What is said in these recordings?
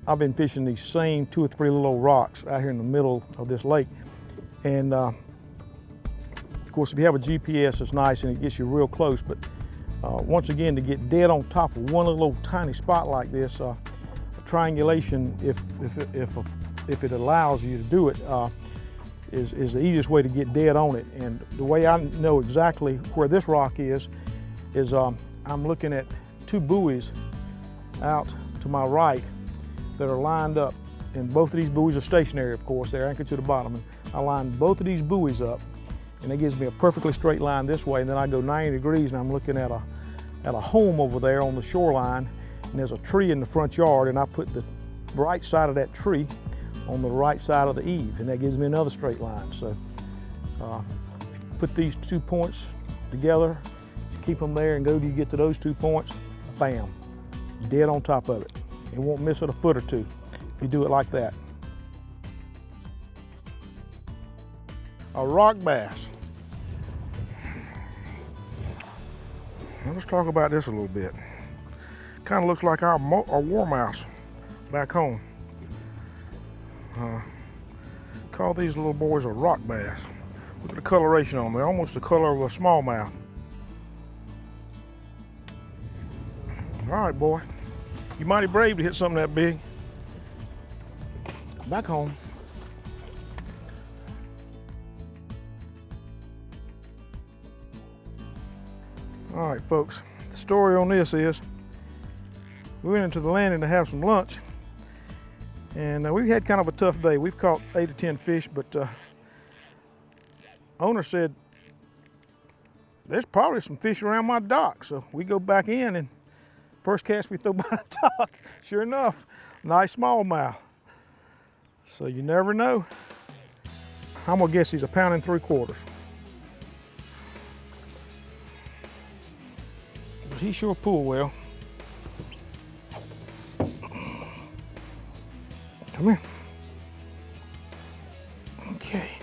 I've been fishing these same 2 or 3 little rocks out here in the middle of this lake. And of course, if you have a GPS, it's nice and it gets you real close. But once again, to get dead on top of one little tiny spot like this, triangulation, if it allows you to do it, is the easiest way to get dead on it. And the way I know exactly where this rock is I'm looking at 2 buoys out to my right that are lined up. And both of these buoys are stationary, of course. They're anchored to the bottom. And I line both of these buoys up, and it gives me a perfectly straight line this way. And then I go 90 degrees, and I'm looking at a home over there on the shoreline. And there's a tree in the front yard, and I put the right side of that tree on the right side of the eave, and that gives me another straight line. So put these 2 points together, keep them there, and go till you get to those 2 points, bam, dead on top of it. It won't miss it a foot or two if you do it like that. A rock bass. Now let's talk about this a little bit. Kind of looks like our warmouse back home. Call these little boys a rock bass. Look at the coloration on them. They're almost the color of a smallmouth. All right, boy. You're mighty brave to hit something that big. Back home. All right, folks. The story on this is we went into the landing to have some lunch. And we've had kind of a tough day. We've caught 8 or 10 fish, but owner said, there's probably some fish around my dock. So we go back in, and first cast we throw by the dock, sure enough, nice smallmouth. So you never know. I'm gonna guess he's 1 3/4 pounds. But he sure pulled well. Come here. Okay.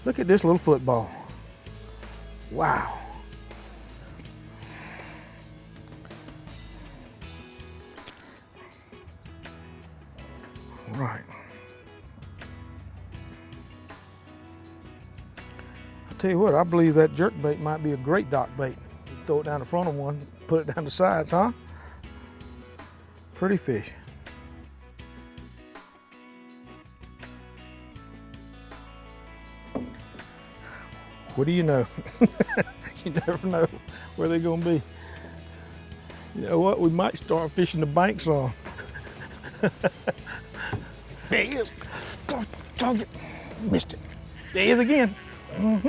Look at this little football. Wow. All right. I'll tell you what, I believe that jerk bait might be a great dock bait. You throw it down the front of one, put it down the sides, huh? Pretty fish. What do you know? You never know where they're gonna be. You know what? We might start fishing the banks on. There he is. Dog it. Missed it. There he is again. Mm-hmm.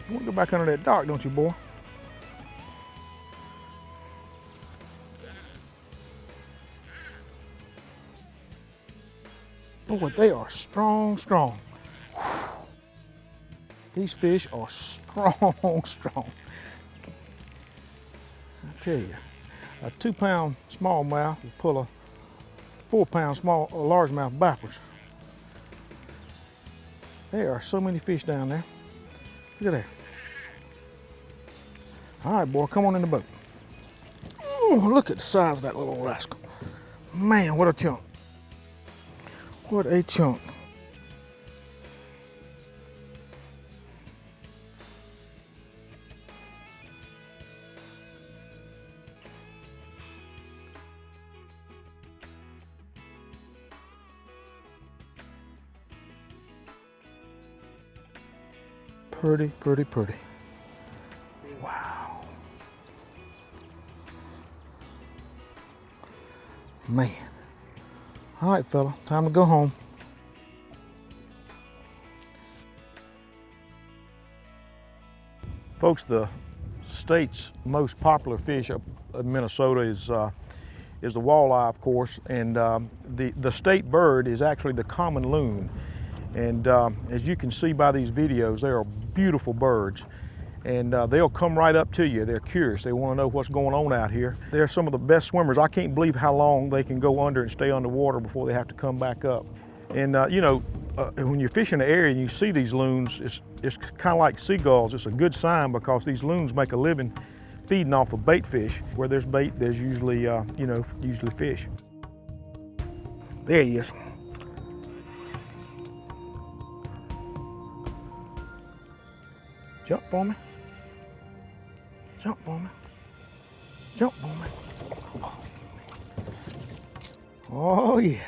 You want to go back under that dock, don't you, boy? Boy, they are strong, strong. These fish are strong, strong. I tell you, a 2-pound smallmouth will pull a 4-pound largemouth backwards. There are so many fish down there. Look at that. All right, boy, come on in the boat. Ooh, look at the size of that little rascal. Man, what a chunk. What a chunk. Pretty, pretty, pretty. Wow. Man. All right, fella, time to go home. Folks, the state's most popular fish up in Minnesota is the walleye, of course, and the state bird is actually the common loon. And as you can see by these videos, they are beautiful birds. And they'll come right up to you. They're curious. They want to know what's going on out here. They're some of the best swimmers. I can't believe how long they can go under and stay underwater before they have to come back up. And you know, when you're fishing the area and you see these loons, it's kind of like seagulls. It's a good sign because these loons make a living feeding off of bait fish. Where there's bait, there's usually, usually fish. There he is. Jump for me. Jump for me. Jump for me. Oh yeah,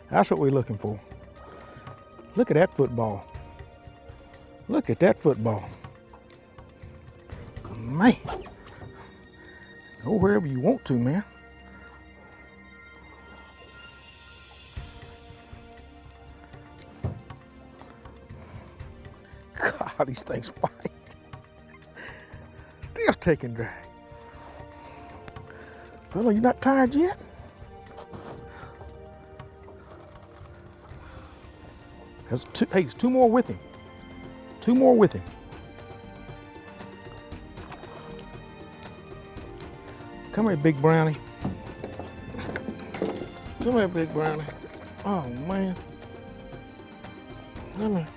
that's what we're looking for. Look at that football. Look at that football. Man, go wherever you want to, man. God, these things fight. Still taking drag. Fella, you not tired yet? There's two more with him. Two more with him. Come here, big brownie. Come here, big brownie. Oh, man. Come here.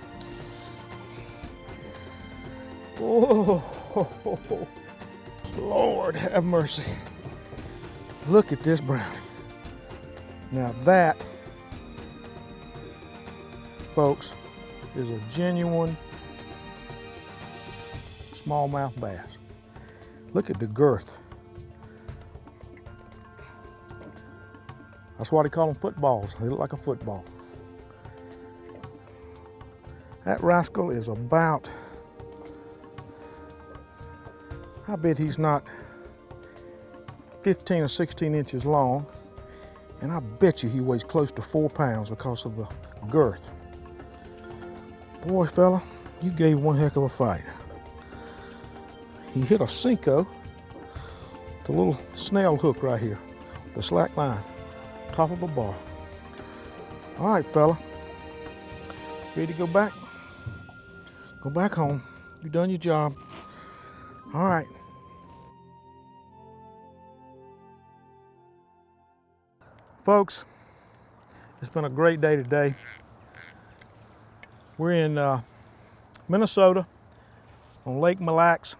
Oh, Lord have mercy. Look at this brownie. Now that, folks, is a genuine smallmouth bass. Look at the girth. That's why they call them footballs. They look like a football. That rascal is about, I bet he's not 15 or 16 inches long, and I bet you he weighs close to 4 pounds because of the girth. Boy, fella, you gave one heck of a fight. He hit a Cinco, the little snail hook right here, the slack line, top of a bar. All right, fella, ready to go back? Go back home. You done your job. All right. Folks, it's been a great day today. We're in Minnesota on Lake Mille Lacs.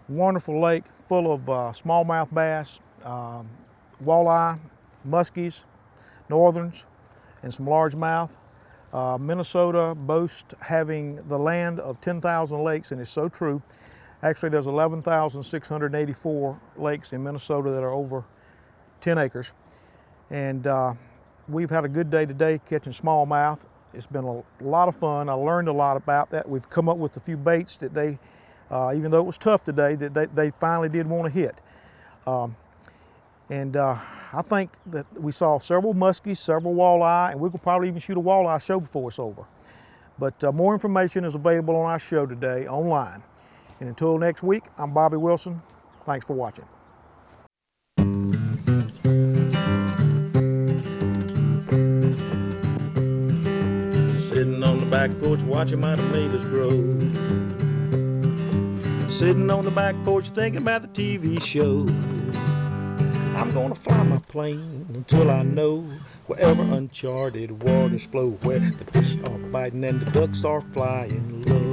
Wonderful lake full of smallmouth bass, walleye, muskies, northerns, and some largemouth. Minnesota boasts having the land of 10,000 lakes, and it's so true. Actually, there's 11,684 lakes in Minnesota that are over 10 acres. And we've had a good day today catching smallmouth. It's been a lot of fun. I learned a lot about that. We've come up with a few baits that they, even though it was tough today, that they finally did want to hit. I think that we saw several muskies, several walleye, and we could probably even shoot a walleye show before it's over. But more information is available on our show today online. And until next week, I'm Bobby Wilson. Thanks for watching. Sitting on the back porch watching my tomatoes grow. Sitting on the back porch thinking about the TV show. I'm gonna fly my plane until I know wherever uncharted waters flow, where the fish are biting and the ducks are flying low.